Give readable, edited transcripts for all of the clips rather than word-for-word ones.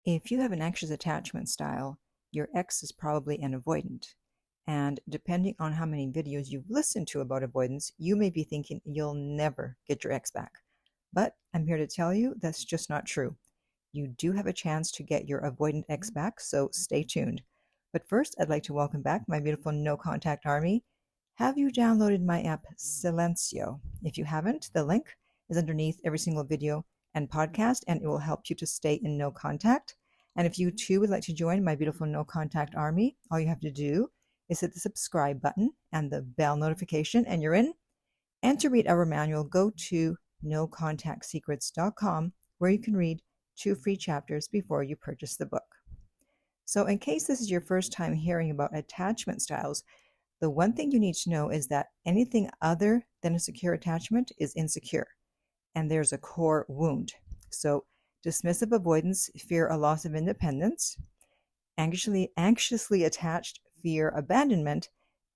If you have an anxious attachment style, your ex is probably an avoidant. And depending on how many videos you've listened to about avoidance, you may be thinking you'll never get your ex back. But I'm here to tell you that's just not true. You do have a chance to get your avoidant ex back, so stay tuned. But first, I'd like to welcome back my beautiful no contact army. Have you downloaded my app Silencio? If you haven't, the link is underneath every single video and podcast, and it will help you to stay in no contact. And if you too would like to join my beautiful no contact army, all you have to do is hit the subscribe button and the bell notification, and you're in. And to read our manual, go to nocontactsecrets.com, where you can read 2 free chapters before you purchase the book. So, in case this is your first time hearing about attachment styles, the one thing you need to know is that anything other than a secure attachment is insecure, and there's a core wound. So, dismissive avoidance fear a loss of independence, anxiously attached fear abandonment,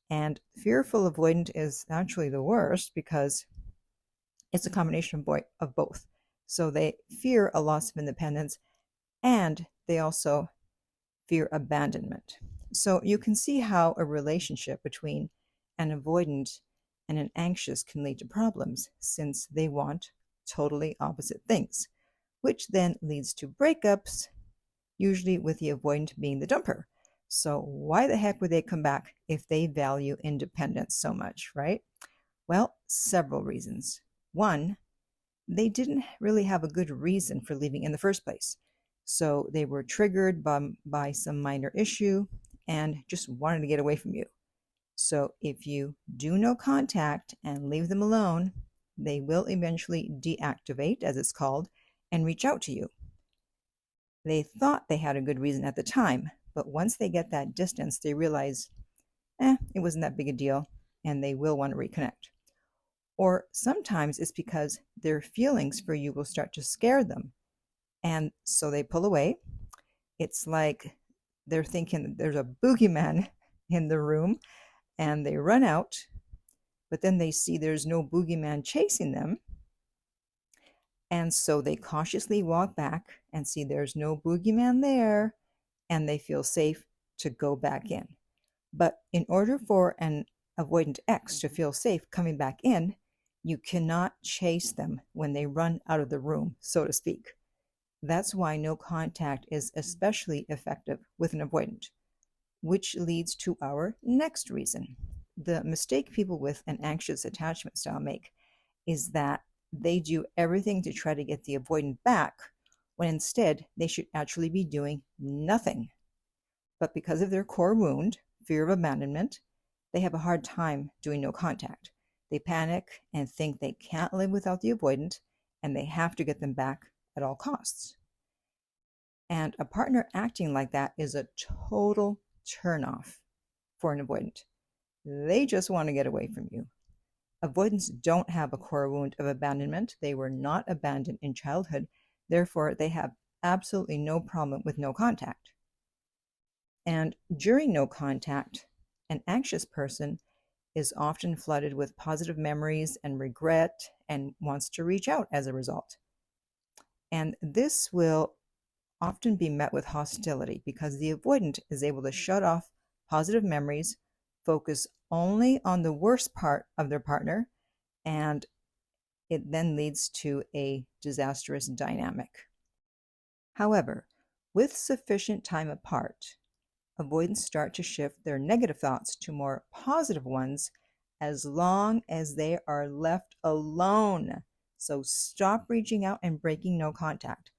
and fearful avoidant is actually the worst because it's a combination of both. So they fear a loss of independence and they also fear abandonment. So you can see how a relationship between an avoidant and an anxious can lead to problems since they want totally opposite things, which then leads to breakups, usually with the avoidant being the dumper. So why the heck would they come back if they value independence so much, right? Well, several reasons. One, they didn't really have a good reason for leaving in the first place. So they were triggered by some minor issue and just wanted to get away from you. So if you do no contact and leave them alone, they will eventually deactivate, as it's called, and reach out to you. They thought they had a good reason at the time, but once they get that distance, they realize, it wasn't that big a deal, and they will want to reconnect. Or sometimes it's because their feelings for you will start to scare them, and so they pull away. It's like they're thinking there's a boogeyman in the room, and they run out, but then they see there's no boogeyman chasing them, and so they cautiously walk back and see there's no boogeyman there, and they feel safe to go back in. But in order for an avoidant ex to feel safe coming back in, you cannot chase them when they run out of the room, so to speak. That's why no contact is especially effective with an avoidant, which leads to our next reason. The mistake people with an anxious attachment style make is that they do everything to try to get the avoidant back, when instead they should actually be doing nothing. But because of their core wound, fear of abandonment, they have a hard time doing no contact. They panic and think they can't live without the avoidant, and they have to get them back at all costs. And a partner acting like that is a total turnoff for an avoidant. They just want to get away from you. Avoidants don't have a core wound of abandonment. They were not abandoned in childhood. Therefore, they have absolutely no problem with no contact. And during no contact, an anxious person is often flooded with positive memories and regret and wants to reach out as a result. And this will often be met with hostility because the avoidant is able to shut off positive memories, focus only on the worst part of their partner, and it then leads to a disastrous dynamic. However, with sufficient time apart, avoidants start to shift their negative thoughts to more positive ones as long as they are left alone. So stop reaching out and breaking no contact.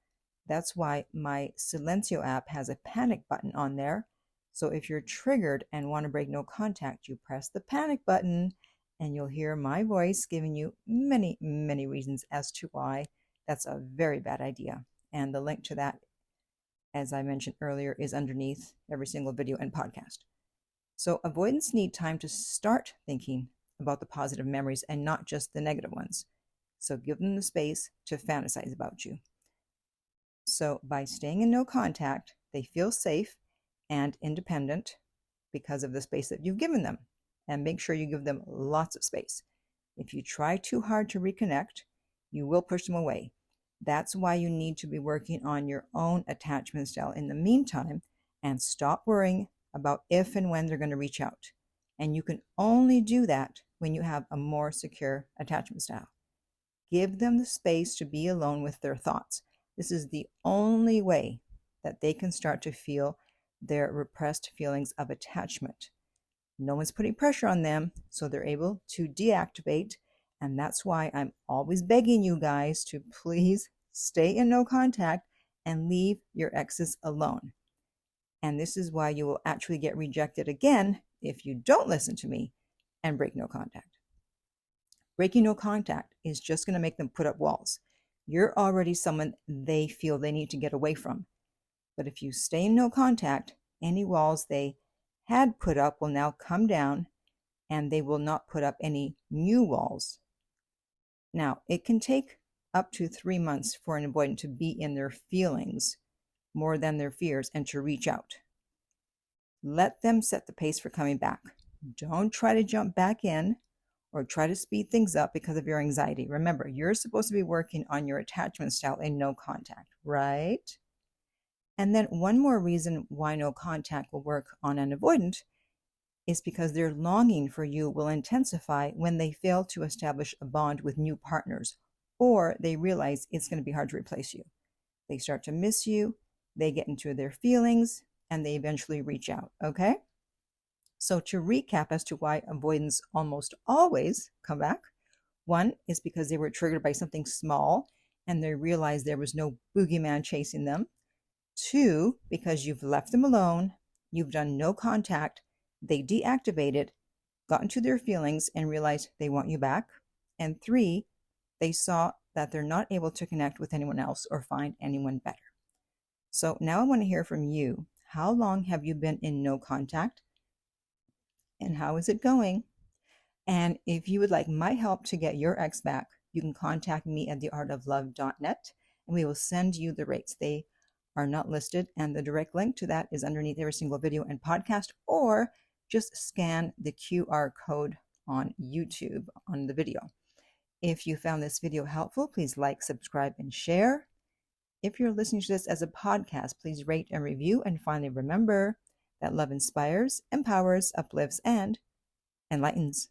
That's why my Silencio app has a panic button on there. So if you're triggered and want to break no contact, you press the panic button and you'll hear my voice giving you many, many reasons as to why that's a very bad idea. And the link to that, as I mentioned earlier, is underneath every single video and podcast. So avoidants need time to start thinking about the positive memories and not just the negative ones. So give them the space to fantasize about you. So by staying in no contact, they feel safe and independent because of the space that you've given them. And make sure you give them lots of space. If you try too hard to reconnect, you will push them away. That's why you need to be working on your own attachment style in the meantime and stop worrying about if and when they're going to reach out. And you can only do that when you have a more secure attachment style. Give them the space to be alone with their thoughts. This is the only way that they can start to feel their repressed feelings of attachment. No one's putting pressure on them, so they're able to deactivate. And that's why I'm always begging you guys to please stay in no contact and leave your exes alone. And this is why you will actually get rejected again if you don't listen to me and break no contact. Breaking no contact is just going to make them put up walls. You're already someone they feel they need to get away from. But if you stay in no contact, any walls they had put up will now come down, and they will not put up any new walls. Now, it can take up to 3 months for an avoidant to be in their feelings more than their fears and to reach out. Let them set the pace for coming back. Don't try to jump back in or try to speed things up because of your anxiety. Remember, you're supposed to be working on your attachment style in no contact, right? And then one more reason why no contact will work on an avoidant is because their longing for you will intensify when they fail to establish a bond with new partners, or they realize it's going to be hard to replace you. They start to miss you, they get into their feelings, and they eventually reach out, okay? So to recap as to why avoidants almost always come back, one is because they were triggered by something small and they realized there was no boogeyman chasing them. Two, because you've left them alone, you've done no contact, they deactivated, got into their feelings, and realized they want you back. And three, they saw that they're not able to connect with anyone else or find anyone better. So now I want to hear from you. How long have you been in no contact? And how is it going? And if you would like my help to get your ex back, you can contact me at theartoflove.net and we will send you the rates. They are not listed, and the direct link to that is underneath every single video and podcast, or just scan the QR code on YouTube on the video. If you found this video helpful, please like, subscribe, and share. If you're listening to this as a podcast, please rate and review. And finally, remember that love inspires, empowers, uplifts, and enlightens.